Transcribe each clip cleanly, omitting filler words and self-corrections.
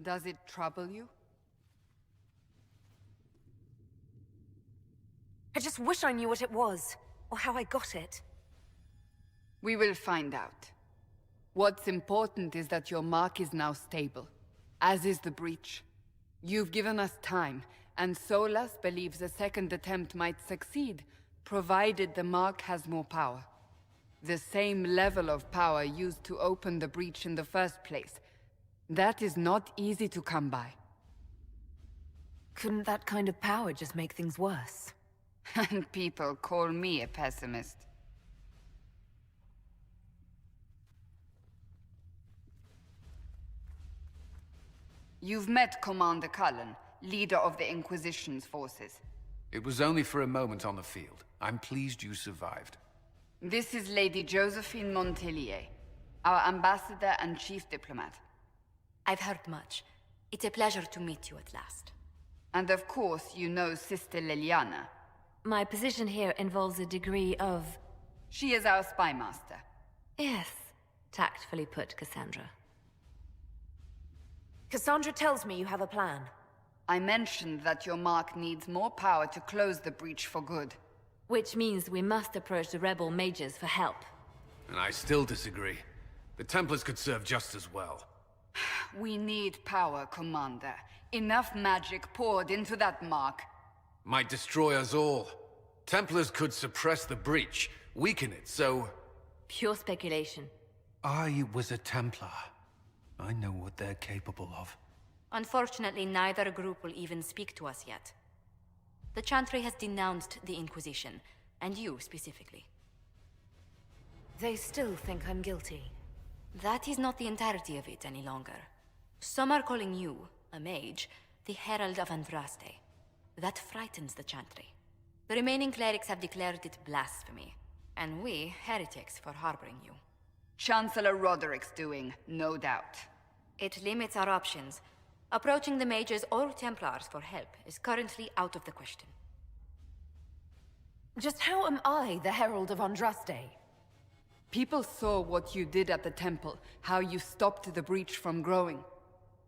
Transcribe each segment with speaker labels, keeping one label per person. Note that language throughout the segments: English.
Speaker 1: Does it trouble you?
Speaker 2: I just wish I knew what it was, or how I got it.
Speaker 1: We will find out. What's important is that your mark is now stable, as is the breach. You've given us time, and Solas believes a second attempt might succeed, provided the mark has more power. The same level of power used to open the breach in the first place. That is not easy to come by.
Speaker 2: Couldn't that kind of power just make things worse?
Speaker 1: And people call me a pessimist. You've met Commander Cullen, leader of the Inquisition's forces.
Speaker 3: It was only for a moment on the field. I'm pleased you survived.
Speaker 1: This is Lady Josephine Montelier, our ambassador and chief diplomat.
Speaker 4: I've heard much. It's a pleasure to meet you at last.
Speaker 1: And of course, you know Sister Liliana.
Speaker 4: My position here involves a degree of...
Speaker 1: She is our spy master.
Speaker 4: Yes, tactfully put, Cassandra.
Speaker 2: Cassandra tells me you have a plan.
Speaker 1: I mentioned that your mark needs more power to close the breach for good.
Speaker 4: Which means we must approach the rebel mages for help.
Speaker 3: And I still disagree. The Templars could serve just as well.
Speaker 1: We need power, Commander. Enough magic poured into that mark.
Speaker 3: Might destroy us all. Templars could suppress the breach, weaken it, so...
Speaker 4: Pure speculation.
Speaker 3: I was a Templar. I know what they're capable of.
Speaker 4: Unfortunately, neither group will even speak to us yet. The Chantry has denounced the Inquisition, and you specifically.
Speaker 2: They still think I'm guilty.
Speaker 4: That is not the entirety of it any longer. Some are calling you, a mage, the Herald of Andraste. That frightens the Chantry. The remaining clerics have declared it blasphemy, and we, heretics, for harboring you.
Speaker 1: Chancellor Roderick's doing, no doubt.
Speaker 4: It limits our options. Approaching the mages or Templars for help is currently out of the question.
Speaker 2: Just how am I the Herald of Andraste?
Speaker 1: People saw what you did at the temple, how you stopped the breach from growing.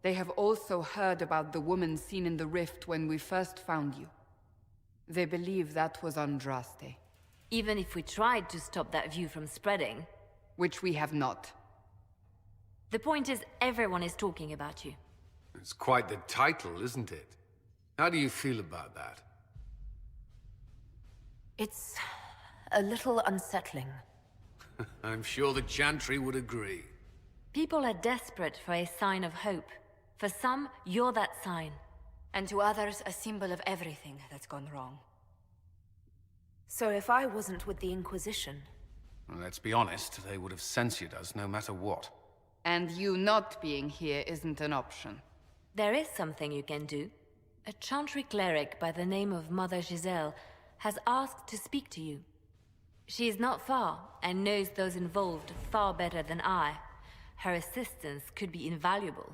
Speaker 1: They have also heard about the woman seen in the rift when we first found you. They believe that was Andraste.
Speaker 4: Even if we tried to stop that view from spreading...
Speaker 1: Which we have not.
Speaker 4: The point is, everyone is talking about you.
Speaker 3: It's quite the title, isn't it? How do you feel about that?
Speaker 2: It's a little unsettling.
Speaker 3: I'm sure the Chantry would agree.
Speaker 4: People are desperate for a sign of hope. For some, you're that sign. And to others, a symbol of everything that's gone wrong.
Speaker 2: So if I wasn't with the Inquisition...
Speaker 3: Well, let's be honest, they would have censored us no matter what.
Speaker 1: And you not being here isn't an option.
Speaker 4: There is something you can do. A Chantry cleric by the name of Mother Giselle has asked to speak to you. She is not far, and knows those involved far better than I. Her assistance could be invaluable.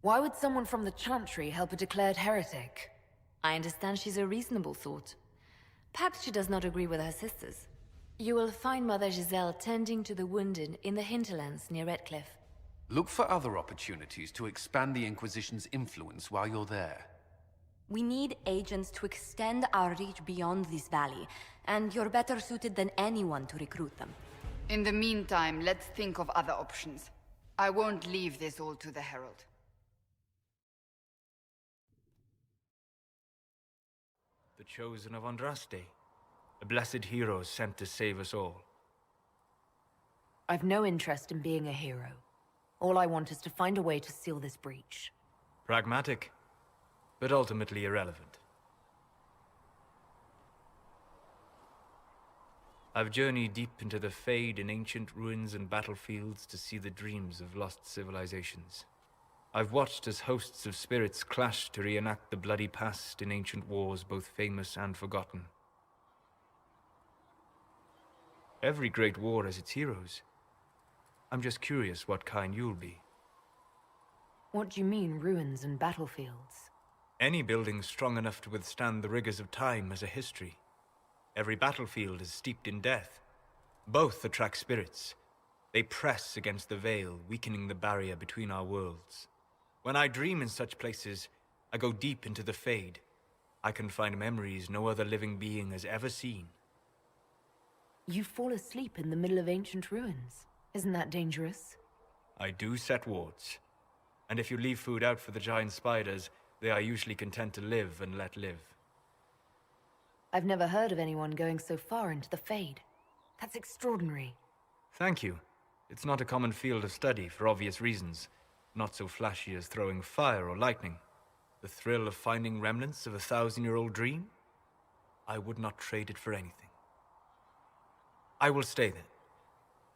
Speaker 2: Why would someone from the Chantry help a declared heretic?
Speaker 4: I understand she's a reasonable sort. Perhaps she does not agree with her sisters. You will find Mother Giselle tending to the wounded in the hinterlands near Redcliffe.
Speaker 3: Look for other opportunities to expand the Inquisition's influence while you're there.
Speaker 4: We need agents to extend our reach beyond this valley, and you're better suited than anyone to recruit them.
Speaker 1: In the meantime, let's think of other options. I won't leave this all to the Herald.
Speaker 5: The chosen of Andraste, a blessed hero sent to save us all.
Speaker 2: I've no interest in being a hero. All I want is to find a way to seal this breach.
Speaker 5: Pragmatic, but ultimately irrelevant. I've journeyed deep into the Fade in ancient ruins and battlefields to see the dreams of lost civilizations. I've watched as hosts of spirits clash to reenact the bloody past in ancient wars both famous and forgotten. Every great war has its heroes. I'm just curious what kind you'll be.
Speaker 2: What do you mean, ruins and battlefields?
Speaker 5: Any building strong enough to withstand the rigors of time has a history. Every battlefield is steeped in death. Both attract spirits. They press against the veil, weakening the barrier between our worlds. When I dream in such places, I go deep into the Fade. I can find memories no other living being has ever seen.
Speaker 2: You fall asleep in the middle of ancient ruins. Isn't that dangerous?
Speaker 5: I do set wards. And if you leave food out for the giant spiders, they are usually content to live and let live.
Speaker 2: I've never heard of anyone going so far into the Fade. That's extraordinary.
Speaker 5: Thank you. It's not a common field of study for obvious reasons. Not so flashy as throwing fire or lightning. The thrill of finding remnants of a 1,000-year-old dream? I would not trade it for anything. I will stay then.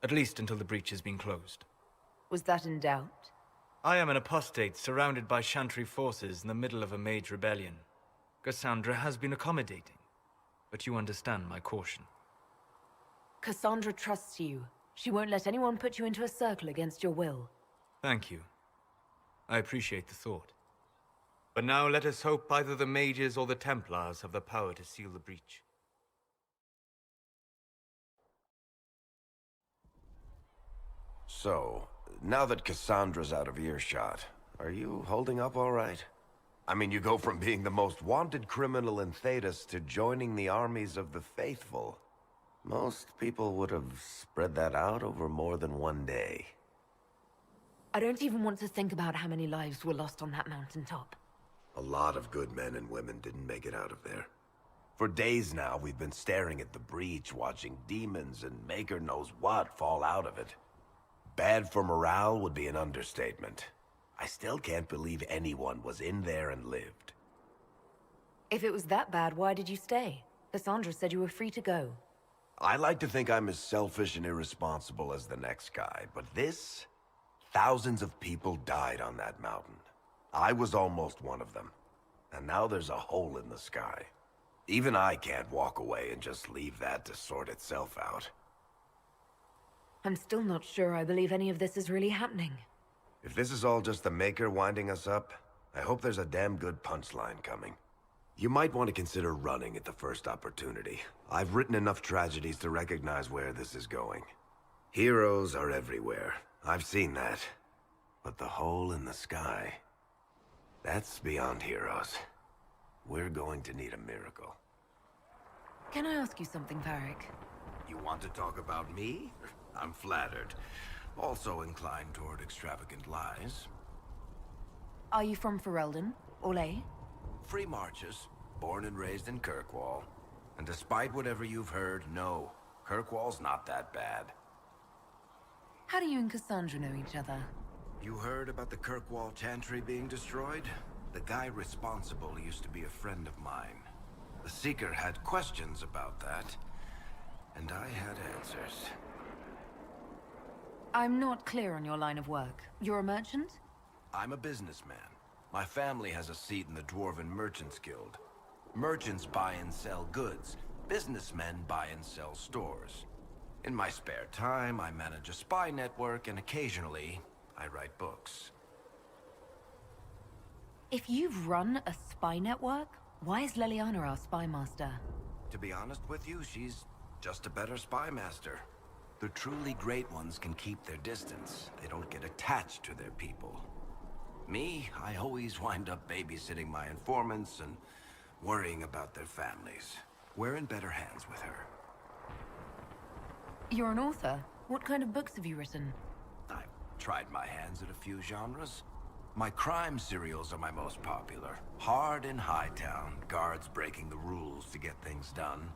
Speaker 5: At least until the breach has been closed.
Speaker 2: Was that in doubt?
Speaker 5: I am an apostate surrounded by Chantry forces in the middle of a mage rebellion. Cassandra has been accommodating, but you understand my caution.
Speaker 2: Cassandra trusts you. She won't let anyone put you into a circle against your will.
Speaker 5: Thank you. I appreciate the thought. But now let us hope either the mages or the Templars have the power to seal the breach.
Speaker 6: So, now that Cassandra's out of earshot, are you holding up all right? I mean, you go from being the most wanted criminal in Thedas to joining the armies of the faithful. Most people would have spread that out over more than one day.
Speaker 2: I don't even want to think about how many lives were lost on that mountaintop.
Speaker 6: A lot of good men and women didn't make it out of there. For days now, we've been staring at the breach, watching demons and maker knows what fall out of it. Bad for morale would be an understatement. I still can't believe anyone was in there and lived.
Speaker 2: If it was that bad, why did you stay? Cassandra said you were free to go.
Speaker 6: I like to think I'm as selfish and irresponsible as the next guy, but this... Thousands of people died on that mountain. I was almost one of them. And now there's a hole in the sky. Even I can't walk away and just leave that to sort itself out.
Speaker 2: I'm still not sure I believe any of this is really happening.
Speaker 6: If this is all just the Maker winding us up, I hope there's a damn good punchline coming. You might want to consider running at the first opportunity. I've written enough tragedies to recognize where this is going. Heroes are everywhere. I've seen that. But the hole in the sky... that's beyond heroes. We're going to need a miracle.
Speaker 2: Can I ask you something, Varric?
Speaker 6: You want to talk about me? I'm flattered. Also inclined toward extravagant lies.
Speaker 2: Are you from Ferelden? Orlais?
Speaker 6: Free marches, born and raised in Kirkwall. And despite whatever you've heard, no, Kirkwall's not that bad.
Speaker 2: How do you and Cassandra know each other?
Speaker 6: You heard about the Kirkwall Chantry being destroyed? The guy responsible used to be a friend of mine. The Seeker had questions about that, and I had answers.
Speaker 2: I'm not clear on your line of work. You're a merchant?
Speaker 6: I'm a businessman. My family has a seat in the Dwarven Merchants Guild. Merchants buy and sell goods. Businessmen buy and sell stores. In my spare time, I manage a spy network, and occasionally, I write books.
Speaker 2: If you've run a spy network, why is Leliana our spy master?
Speaker 6: To be honest with you, she's just a better spy master. The truly great ones can keep their distance. They don't get attached to their people. Me, I always wind up babysitting my informants and worrying about their families. We're in better hands with her.
Speaker 2: You're an author. What kind of books have you written?
Speaker 6: I've tried my hands at a few genres. My crime serials are my most popular. Hard in Hightown, guards breaking the rules to get things done.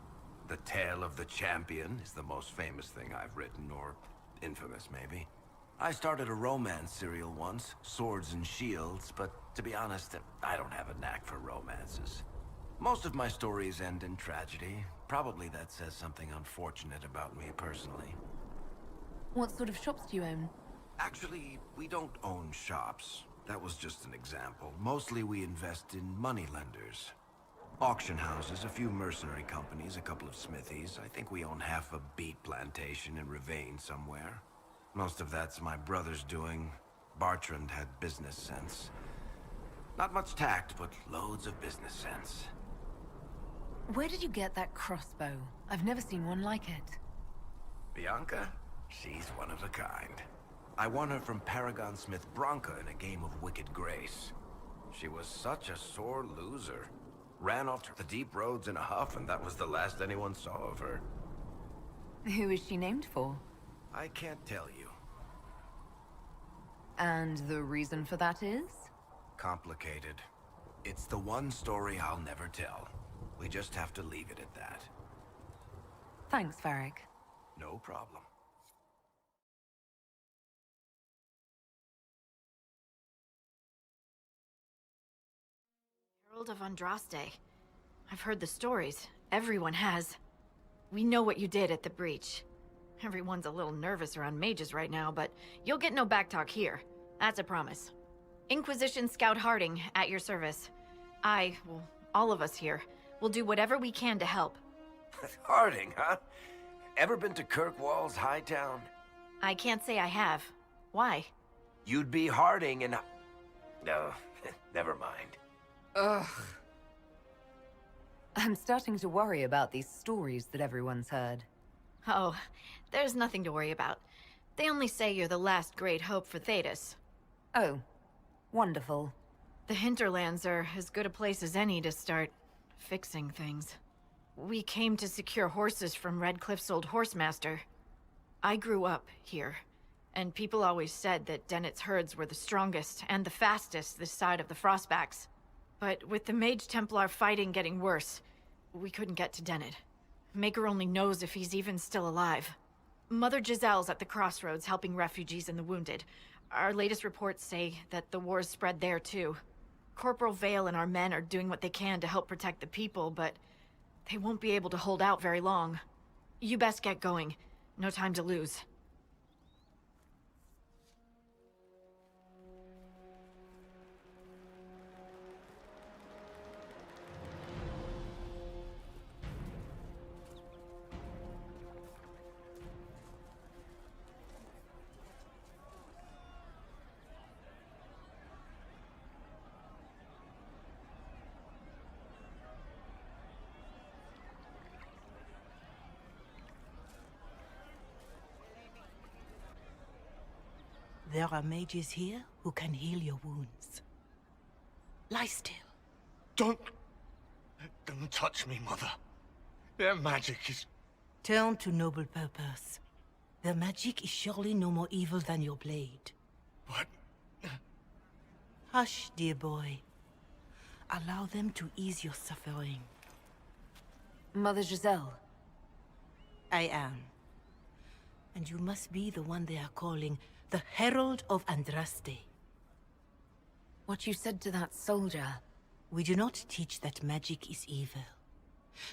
Speaker 6: The Tale of the Champion is the most famous thing I've written, or infamous maybe. I started a romance serial once, Swords and Shields, but to be honest, I don't have a knack for romances. Most of my stories end in tragedy. Probably that says something unfortunate about me personally.
Speaker 2: What sort of shops do you own?
Speaker 6: Actually, we don't own shops. That was just an example. Mostly we invest in moneylenders. Auction houses, a few mercenary companies, a couple of smithies. I think we own half a beet plantation in Ravane somewhere. Most of that's my brother's doing. Bartrand had business sense. Not much tact, but loads of business sense.
Speaker 2: Where did you get that crossbow? I've never seen one like it.
Speaker 6: Bianca? She's one of a kind. I won her from Paragon Smith Bronca in a game of Wicked Grace. She was such a sore loser. Ran off to the deep roads in a huff, and that was the last anyone saw of her.
Speaker 2: Who is she named for?
Speaker 6: I can't tell you.
Speaker 2: And the reason for that is?
Speaker 6: Complicated. It's the one story I'll never tell. We just have to leave it at that.
Speaker 2: Thanks, Varric.
Speaker 6: No problem.
Speaker 7: Herald of Andraste. I've heard the stories. Everyone has. We know what you did at the breach. Everyone's a little nervous around mages right now, but you'll get no backtalk here. That's a promise. Inquisition Scout Harding, at your service. Well, all of us here, will do whatever we can to help.
Speaker 6: Harding, huh? Ever been to Kirkwall's Hightown?
Speaker 7: I can't say I have. Why?
Speaker 6: You'd be Harding and... No, never mind.
Speaker 1: Ugh.
Speaker 2: I'm starting to worry about these stories that everyone's heard.
Speaker 7: Oh, there's nothing to worry about. They only say you're the last great hope for Thedas.
Speaker 2: Oh, wonderful.
Speaker 7: The hinterlands are as good a place as any to start fixing things. We came to secure horses from Redcliffe's old horsemaster. I grew up here, and people always said that Dennett's herds were the strongest and the fastest this side of the Frostbacks. But with the Mage Templar fighting getting worse, we couldn't get to Dennett. Maker only knows if he's even still alive. Mother Giselle's at the crossroads helping refugees and the wounded. Our latest reports say that the war's spread there too. Corporal Vale and our men are doing what they can to help protect the people, but they won't be able to hold out very long. You best get going. No time to lose.
Speaker 8: There are mages here who can heal your wounds. Lie still.
Speaker 9: Don't touch me, Mother. Their magic is...
Speaker 8: Turn to noble purpose. Their magic is surely no more evil than your blade.
Speaker 9: But...
Speaker 8: Hush, dear boy. Allow them to ease your suffering.
Speaker 2: Mother Giselle.
Speaker 8: I am. And you must be the one they are calling the Herald of Andraste.
Speaker 2: What you said to that soldier.
Speaker 8: We do not teach that magic is evil.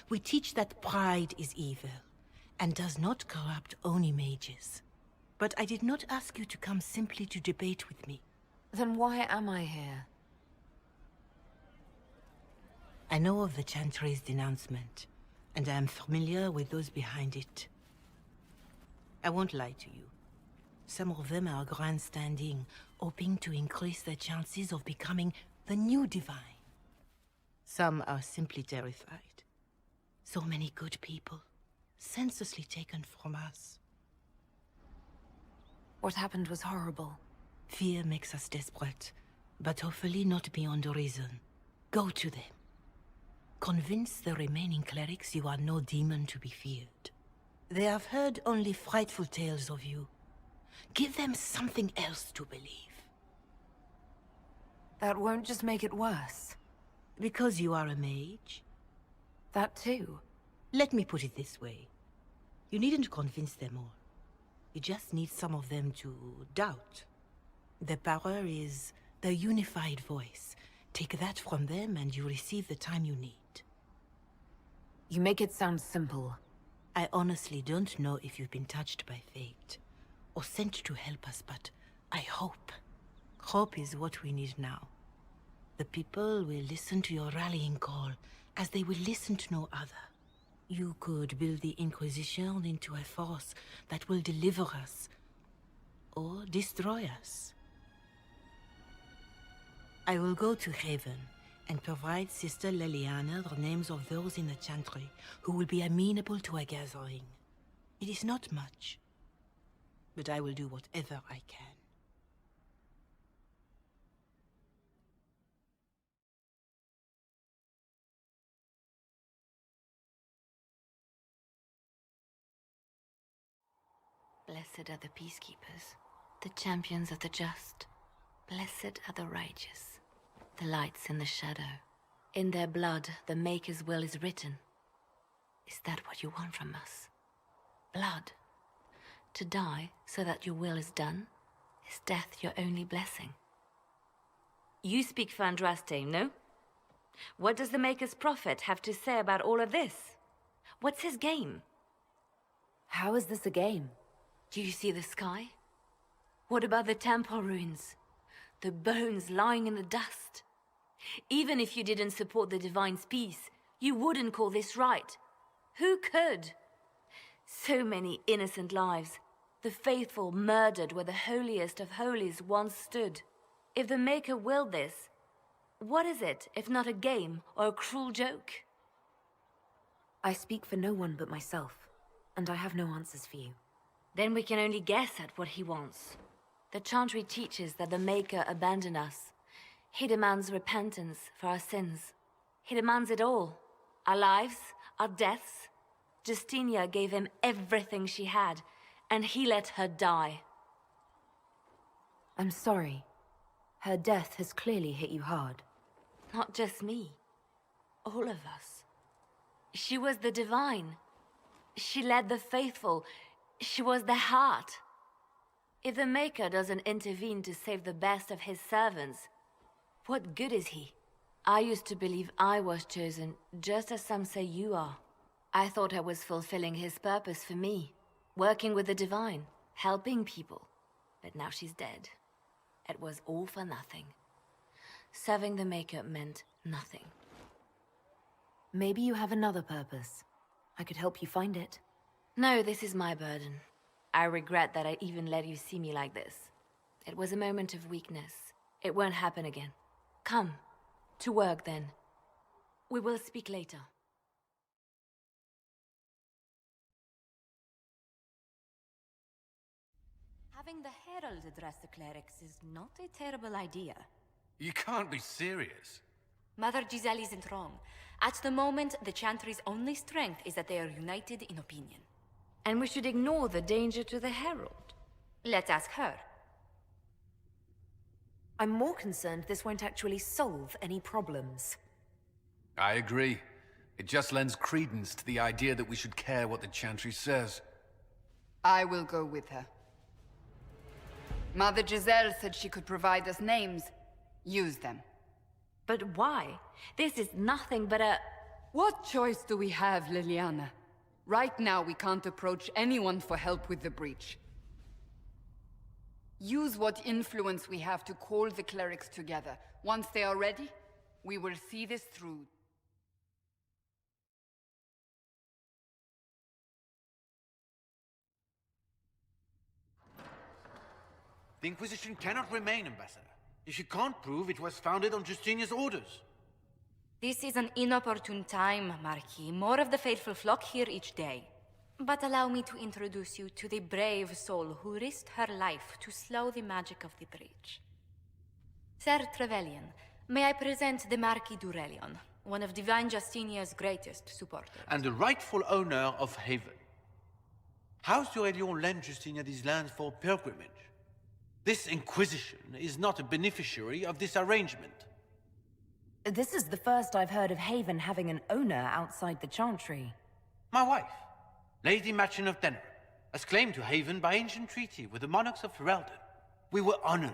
Speaker 8: We teach that pride is evil, and does not corrupt only mages. But I did not ask you to come simply to debate with me.
Speaker 2: Then why am I here?
Speaker 8: I know of the Chantry's denouncement, and I am familiar with those behind it. I won't lie to you. Some of them are grandstanding, hoping to increase their chances of becoming the new divine. Some are simply terrified. So many good people, senselessly taken from us.
Speaker 2: What happened was horrible.
Speaker 8: Fear makes us desperate, but hopefully not beyond reason. Go to them. Convince the remaining clerics you are no demon to be feared. They have heard only frightful tales of you. Give them something else to believe.
Speaker 2: That won't just make it worse.
Speaker 8: Because you are a mage?
Speaker 2: That too.
Speaker 8: Let me put it this way. You needn't convince them all. You just need some of them to doubt. The power is the unified voice. Take that from them and you receive the time you need.
Speaker 2: You make it sound simple.
Speaker 8: I honestly don't know if you've been touched by fate, or sent to help us, but I hope. Hope is what we need now. The people will listen to your rallying call, as they will listen to no other. You could build the Inquisition into a force that will deliver us, or destroy us. I will go to Haven, and provide Sister Leliana the names of those in the Chantry who will be amenable to a gathering. It is not much, but I will do whatever I can.
Speaker 4: Blessed are the peacekeepers, the champions of the just. Blessed are the righteous, the lights in the shadow. In their blood, the Maker's will is written. Is that what you want from us? Blood? To die so that your will is done? Is death your only blessing? You speak for Andraste, no? What does the Maker's prophet have to say about all of this? What's his game?
Speaker 2: How is this a game?
Speaker 4: Do you see the sky? What about the temple ruins? The bones lying in the dust? Even if you didn't support the Divine's peace, you wouldn't call this right. Who could? So many innocent lives. The faithful murdered where the holiest of holies once stood. If the Maker willed this, what is it if not a game or a cruel joke?
Speaker 2: I speak for no one but myself, and I have no answers for you.
Speaker 4: Then we can only guess at what he wants. The Chantry teaches that the Maker abandoned us. He demands repentance for our sins. He demands it all. Our lives, our deaths. Justinia gave him everything she had, and he let her die.
Speaker 2: I'm sorry. Her death has clearly hit you hard.
Speaker 4: Not just me. All of us. She was the Divine. She led the faithful. She was their heart. If the Maker doesn't intervene to save the best of his servants, what good is he? I used to believe I was chosen, just as some say you are. I thought I was fulfilling his purpose for me, working with the Divine, helping people. But now she's dead. It was all for nothing. Serving the Maker meant nothing.
Speaker 2: Maybe you have another purpose. I could help you find it.
Speaker 4: No, this is my burden. I regret that I even let you see me like this. It was a moment of weakness. It won't happen again. Come, to work then. We will speak later.
Speaker 10: Having the Herald address the clerics is not a terrible idea.
Speaker 3: You can't be serious.
Speaker 10: Mother Giselle isn't wrong. At the moment, the Chantry's only strength is that they are united in opinion.
Speaker 4: And we should ignore the danger to the Herald.
Speaker 10: Let's ask her.
Speaker 2: I'm more concerned this won't actually solve any problems.
Speaker 3: I agree. It just lends credence to the idea that we should care what the Chantry says.
Speaker 1: I will go with her. Mother Giselle said she could provide us names. Use them.
Speaker 4: But why? This is nothing but a...
Speaker 1: What choice do we have, Liliana? Right now, we can't approach anyone for help with the breach. Use what influence we have to call the clerics together. Once they are ready, we will see this through.
Speaker 11: The Inquisition cannot remain, Ambassador, if you can't prove it was founded on Justinia's orders.
Speaker 10: This is an inopportune time, Marquis. More of the faithful flock here each day. But allow me to introduce you to the brave soul who risked her life to slow the magic of the breach. Sir Trevelyan, may I present the Marquis d'Aurelion, one of Divine Justinia's greatest supporters.
Speaker 11: And the rightful owner of Haven. House d'Aurelion lent Justinia these lands for pilgrimage. This Inquisition is not a beneficiary of this arrangement.
Speaker 2: This is the first I've heard of Haven having an owner outside the Chantry.
Speaker 11: My wife, Lady Machin of Denner, has claimed to Haven by ancient treaty with the monarchs of Ferelden. We were honored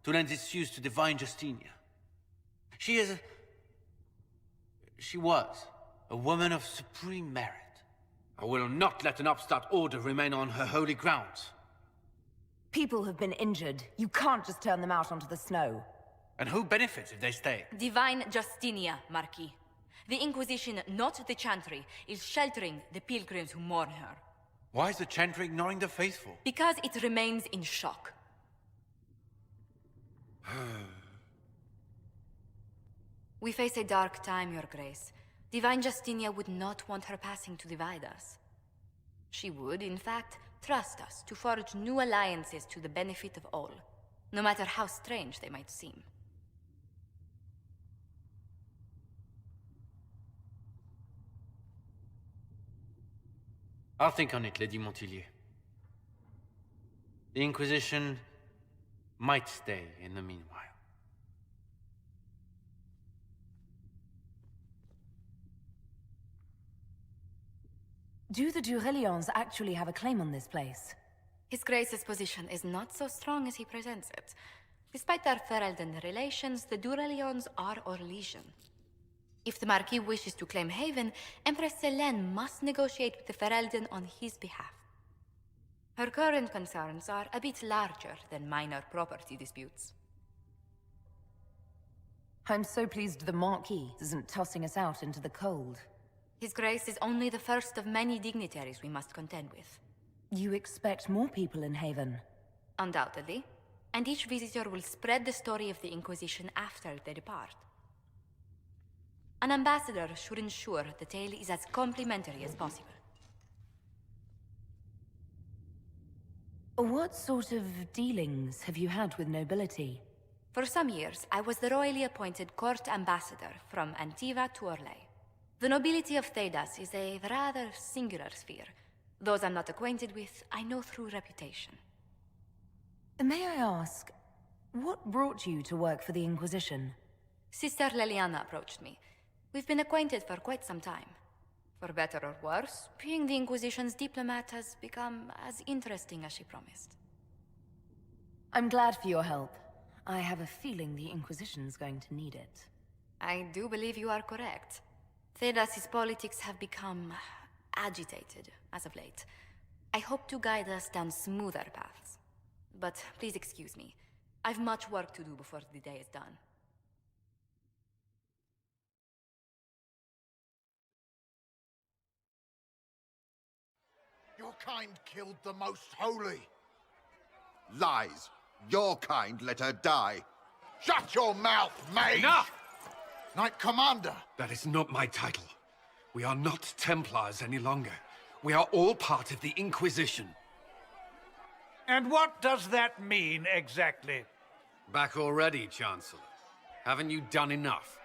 Speaker 11: to lend its use to Divine Justinia. She was a woman of supreme merit. I will not let an upstart order remain on her holy grounds.
Speaker 2: People have been injured. You can't just turn them out onto the snow.
Speaker 11: And who benefits if they stay?
Speaker 10: Divine Justinia, Marquis. The Inquisition, not the Chantry, is sheltering the pilgrims who mourn her.
Speaker 11: Why is the Chantry ignoring the faithful?
Speaker 10: Because it remains in shock. We face a dark time, Your Grace. Divine Justinia would not want her passing to divide us. She would, in fact, trust us to forge new alliances to the benefit of all, no matter how strange they might seem.
Speaker 11: I'll think on it, Lady Montilyet. The Inquisition might stay in the meanwhile.
Speaker 2: Do the Durelions actually have a claim on this place?
Speaker 10: His Grace's position is not so strong as he presents it. Despite their Ferelden relations, the Durelions are our legion. If the Marquis wishes to claim Haven, Empress Selene must negotiate with the Ferelden on his behalf. Her current concerns are a bit larger than minor property disputes.
Speaker 2: I'm so pleased the Marquis isn't tossing us out into the cold.
Speaker 10: His Grace is only the first of many dignitaries we must contend with.
Speaker 2: You expect more people in Haven?
Speaker 10: Undoubtedly. And each visitor will spread the story of the Inquisition after they depart. An ambassador should ensure the tale is as complimentary as possible.
Speaker 2: What sort of dealings have you had with nobility?
Speaker 10: For some years, I was the royally appointed court ambassador from Antiva to Orlais. The nobility of Thedas is a rather singular sphere. Those I'm not acquainted with, I know through reputation.
Speaker 2: May I ask, what brought you to work for the Inquisition?
Speaker 10: Sister Leliana approached me. We've been acquainted for quite some time. For better or worse, being the Inquisition's diplomat has become as interesting as she promised.
Speaker 2: I'm glad for your help. I have a feeling the Inquisition's going to need it.
Speaker 10: I do believe you are correct. Thedas's politics have become agitated as of late. I hope to guide us down smoother paths. But please excuse me. I've much work to do before the day is done.
Speaker 12: Your kind killed the most holy.
Speaker 13: Lies. Your kind let her die.
Speaker 12: Shut your mouth, mage!
Speaker 3: Enough!
Speaker 12: Knight Commander!
Speaker 3: That is not my title. We are not Templars any longer. We are all part of the Inquisition.
Speaker 14: And what does that mean, exactly?
Speaker 3: Back already, Chancellor. Haven't you done enough?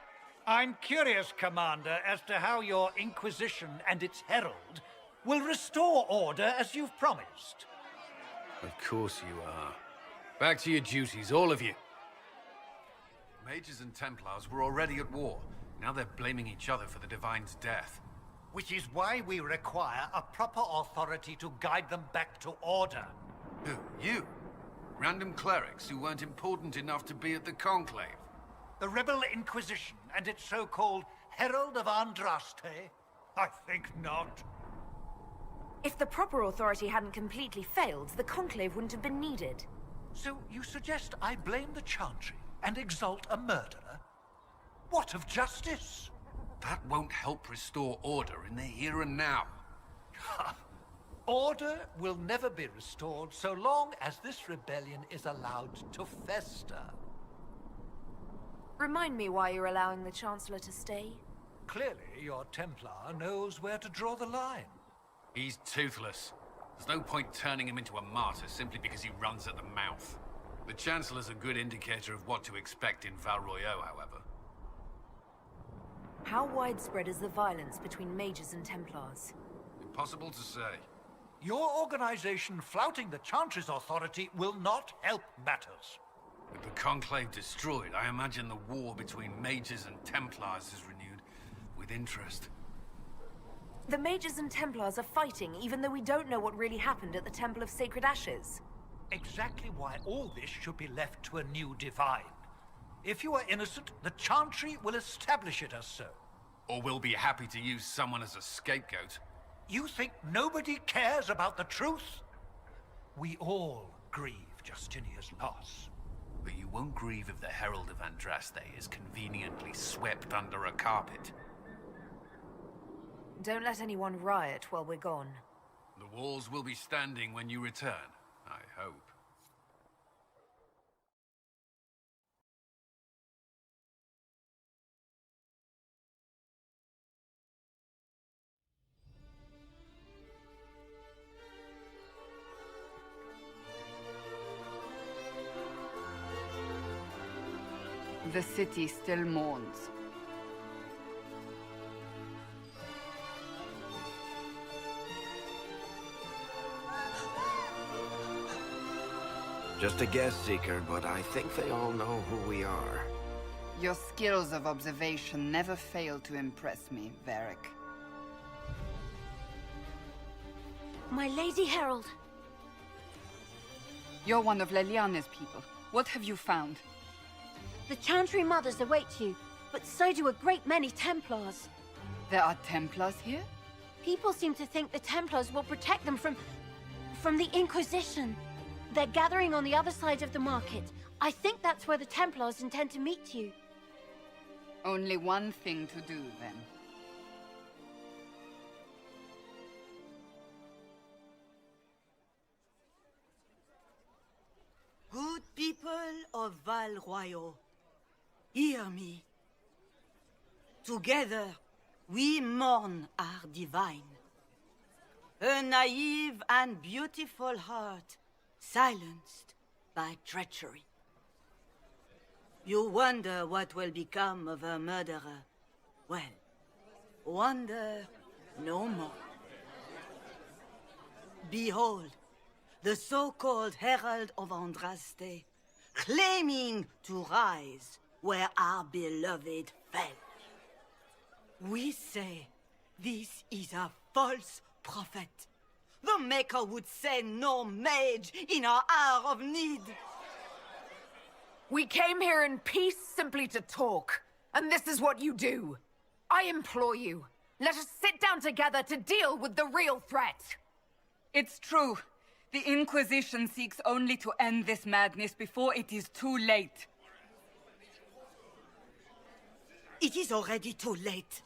Speaker 14: I'm curious, Commander, as to how your Inquisition and its herald will restore order as you've promised.
Speaker 3: Of course you are. Back to your duties, all of you. Mages and Templars were already at war. Now they're blaming each other for the Divine's death.
Speaker 14: Which is why we require a proper authority to guide them back to order.
Speaker 3: Who? You? Random clerics who weren't important enough to be at the Conclave?
Speaker 14: The Rebel Inquisition and its so-called Herald of Andraste? I think not.
Speaker 2: If the proper authority hadn't completely failed, the Conclave wouldn't have been needed.
Speaker 14: So you suggest I blame the Chantry and exalt a murderer? What of justice?
Speaker 3: That won't help restore order in the here and now.
Speaker 14: Order will never be restored so long as this rebellion is allowed to fester.
Speaker 2: Remind me why you're allowing the Chancellor to stay?
Speaker 14: Clearly, your Templar knows where to draw the line.
Speaker 3: He's toothless. There's no point turning him into a martyr simply because he runs at the mouth. The Chancellor's a good indicator of what to expect in Val Royeaux, however.
Speaker 2: How widespread is the violence between mages and Templars?
Speaker 3: Impossible to say.
Speaker 14: Your organization flouting the Chantry's authority will not help matters.
Speaker 3: With the Conclave destroyed, I imagine the war between mages and Templars is renewed with interest.
Speaker 2: The mages and Templars are fighting, even though we don't know what really happened at the Temple of Sacred Ashes.
Speaker 14: Exactly why all this should be left to a new divine. If you are innocent, the Chantry will establish it as so.
Speaker 3: Or we'll be happy to use someone as a scapegoat.
Speaker 14: You think nobody cares about the truth? We all grieve Justinia's loss.
Speaker 3: But you won't grieve if the Herald of Andraste is conveniently swept under a carpet.
Speaker 2: Don't let anyone riot while we're gone.
Speaker 3: The walls will be standing when you return, I hope.
Speaker 1: The city still mourns.
Speaker 6: Just a guest seeker, but I think they all know who we are.
Speaker 1: Your skills of observation never fail to impress me, Varric.
Speaker 15: My Lady Herald.
Speaker 1: You're one of Leliane's people. What have you found?
Speaker 15: The Chantry Mothers await you, but so do a great many Templars.
Speaker 1: There are Templars here?
Speaker 15: People seem to think the Templars will protect them from the Inquisition. They're gathering on the other side of the market. I think that's where the Templars intend to meet you.
Speaker 1: Only one thing to do, then.
Speaker 8: Good people of Val Royal, hear me. Together, we mourn our divine. A naive and beautiful heart, silenced by treachery. You wonder what will become of a murderer. Well, wonder no more. Behold, the so-called Herald of Andraste, claiming to rise where our beloved fell. We say this is a false prophet. The Maker would send no mage in our hour of need.
Speaker 2: We came here in peace simply to talk, and this is what you do. I implore you, let us sit down together to deal with the real threat.
Speaker 1: It's true. The Inquisition seeks only to end this madness before it is too late.
Speaker 8: It is already too late.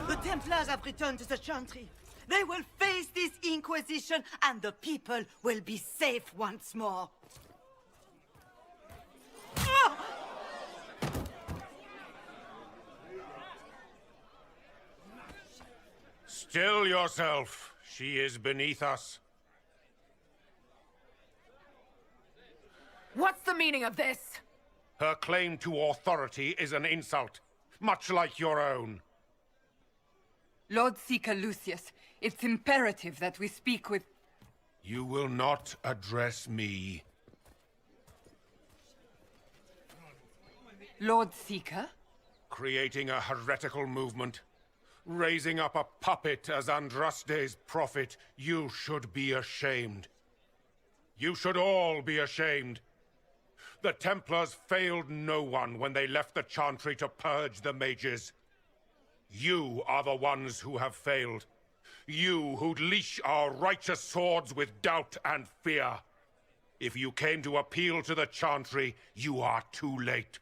Speaker 8: The Templars have returned to the Chantry. They will face this Inquisition, and the people will be safe once more.
Speaker 16: Still yourself. She is beneath us.
Speaker 2: What's the meaning of this?
Speaker 16: Her claim to authority is an insult, much like your own.
Speaker 1: Lord Seeker Lucius, it's imperative that we speak with...
Speaker 16: You will not address me.
Speaker 1: Lord Seeker?
Speaker 16: Creating a heretical movement. Raising up a puppet as Andraste's prophet. You should be ashamed. You should all be ashamed. The Templars failed no one when they left the Chantry to purge the mages. You are the ones who have failed. You who'd leash our righteous swords with doubt and fear. If you came to appeal to the Chantry, you are too late.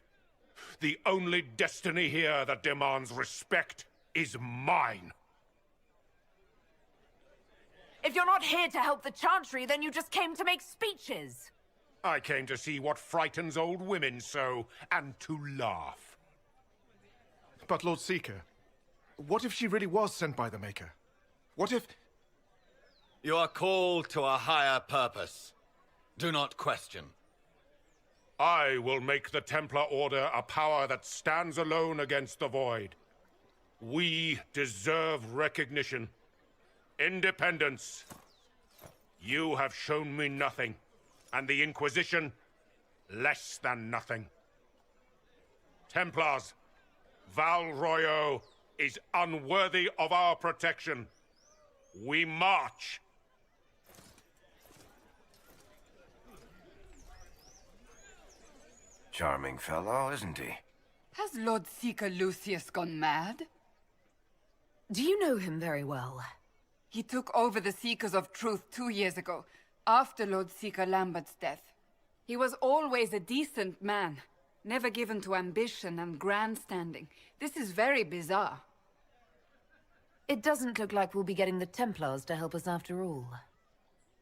Speaker 16: The only destiny here that demands respect is mine.
Speaker 2: If you're not here to help the Chantry, then you just came to make speeches.
Speaker 16: I came to see what frightens old women so, and to laugh.
Speaker 9: But Lord Seeker, what if she really was sent by the Maker? What if...
Speaker 17: You are called to a higher purpose. Do not question.
Speaker 16: I will make the Templar Order a power that stands alone against the Void. We deserve recognition. Independence. You have shown me nothing, and the Inquisition, less than nothing. Templars, Val Royal is unworthy of our protection. We march.
Speaker 6: Charming fellow, isn't he?
Speaker 1: Has Lord Seeker Lucius gone mad?
Speaker 2: Do you know him very well?
Speaker 1: He took over the Seekers of Truth 2 years ago, after Lord Seeker Lambert's death. He was always a decent man, never given to ambition and grandstanding. This is very bizarre.
Speaker 2: It doesn't look like we'll be getting the Templars to help us after all.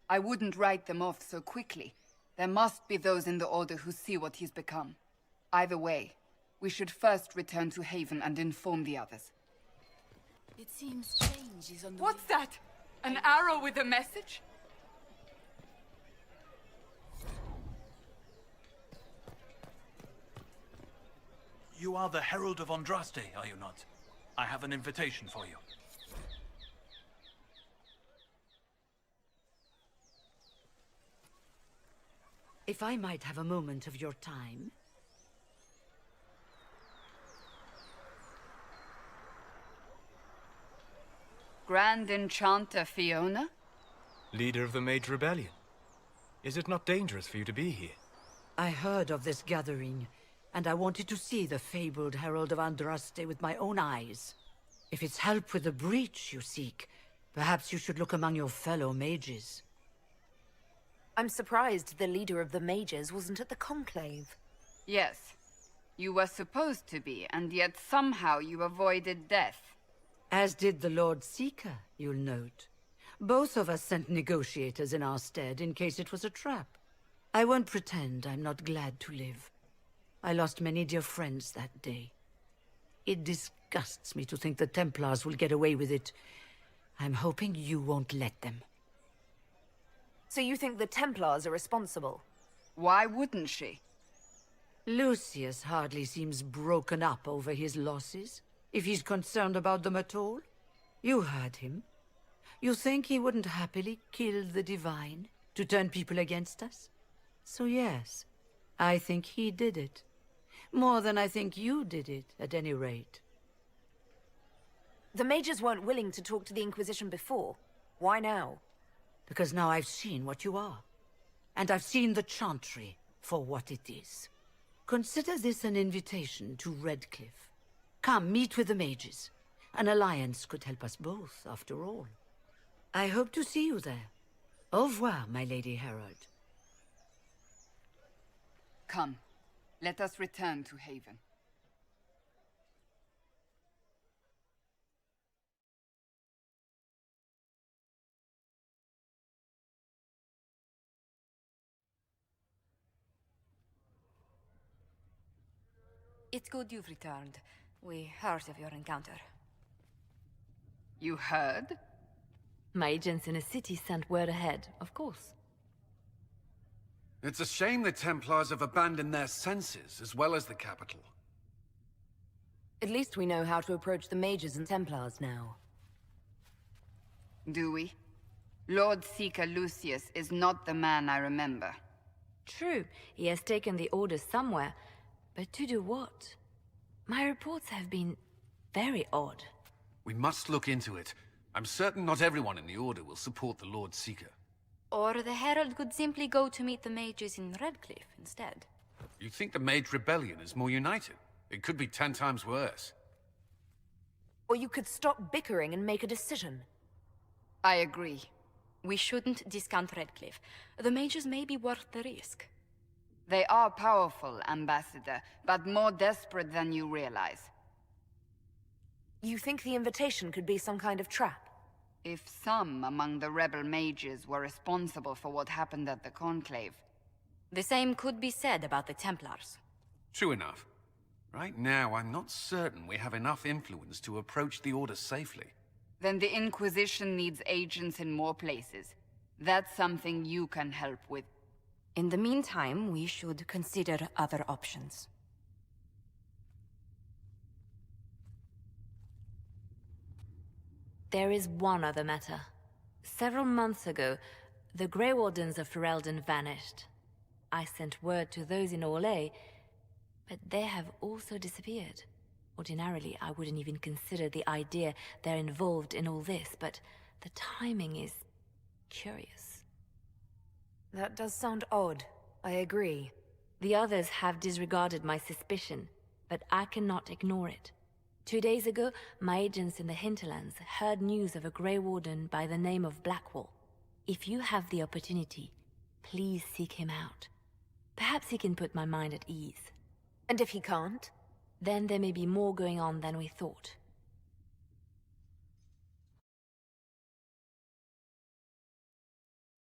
Speaker 1: I wouldn't write them off so quickly. There must be those in the Order who see what he's become. Either way, we should first return to Haven and inform the others.
Speaker 15: It seems change is on the
Speaker 1: What's that? An arrow with a message?
Speaker 18: You are the Herald of Andraste, are you not? I have an invitation for you.
Speaker 19: If I might have a moment of your time.
Speaker 1: Grand Enchanter Fiona?
Speaker 5: Leader of the Mage Rebellion. Is it not dangerous for you to be here?
Speaker 19: I heard of this gathering, and I wanted to see the fabled Herald of Andraste with my own eyes. If it's help with the breach you seek, perhaps you should look among your fellow mages.
Speaker 2: I'm surprised the leader of the mages wasn't at the conclave.
Speaker 1: Yes. You were supposed to be, and yet somehow you avoided death.
Speaker 19: As did the Lord Seeker, you'll note. Both of us sent negotiators in our stead in case it was a trap. I won't pretend I'm not glad to live. I lost many dear friends that day. It disgusts me to think the Templars will get away with it. I'm hoping you won't let them.
Speaker 2: So you think the Templars are responsible?
Speaker 1: Why wouldn't she?
Speaker 19: Lucius hardly seems broken up over his losses, if he's concerned about them at all. You heard him. You think he wouldn't happily kill the Divine to turn people against us? So yes, I think he did it. More than I think you did it, at any rate.
Speaker 2: The mages weren't willing to talk to the Inquisition before. Why now?
Speaker 19: Because now I've seen what you are. And I've seen the Chantry for what it is. Consider this an invitation to Redcliffe. Come, meet with the mages. An alliance could help us both, after all. I hope to see you there. Au revoir, my Lady Herald.
Speaker 1: Come, let us return to Haven.
Speaker 10: It's good you've returned. We heard of your encounter.
Speaker 1: You heard?
Speaker 4: My agents in the city sent word ahead, of course.
Speaker 3: It's a shame the Templars have abandoned their senses, as well as the capital.
Speaker 2: At least we know how to approach the mages and Templars now.
Speaker 1: Do we? Lord Seeker Lucius is not the man I remember.
Speaker 4: True, he has taken the orders somewhere, but to do what? My reports have been very odd.
Speaker 3: We must look into it. I'm certain not everyone in the Order will support the Lord Seeker.
Speaker 10: Or the Herald could simply go to meet the mages in Redcliffe instead.
Speaker 3: You think the Mage Rebellion is more united? It could be 10 times worse.
Speaker 2: Or you could stop bickering and make a decision.
Speaker 1: I agree.
Speaker 10: We shouldn't discount Redcliffe. The mages may be worth the risk.
Speaker 1: They are powerful, Ambassador, but more desperate than you realize.
Speaker 2: You think the invitation could be some kind of trap?
Speaker 1: If some among the rebel mages were responsible for what happened at the Conclave.
Speaker 10: The same could be said about the Templars.
Speaker 3: True enough. Right now, I'm not certain we have enough influence to approach the Order safely.
Speaker 1: Then the Inquisition needs agents in more places. That's something you can help with.
Speaker 10: In the meantime, we should consider other options.
Speaker 4: There is one other matter. Several months ago, the Grey Wardens of Ferelden vanished. I sent word to those in Orlais, but they have also disappeared. Ordinarily, I wouldn't even consider the idea they're involved in all this, but the timing is curious.
Speaker 2: That does sound odd. I agree.
Speaker 4: The others have disregarded my suspicion, but I cannot ignore it. 2 days ago, my agents in the hinterlands heard news of a Grey Warden by the name of Blackwall. If you have the opportunity, please seek him out. Perhaps he can put my mind at ease.
Speaker 2: And if he can't?
Speaker 4: Then there may be more going on than we thought.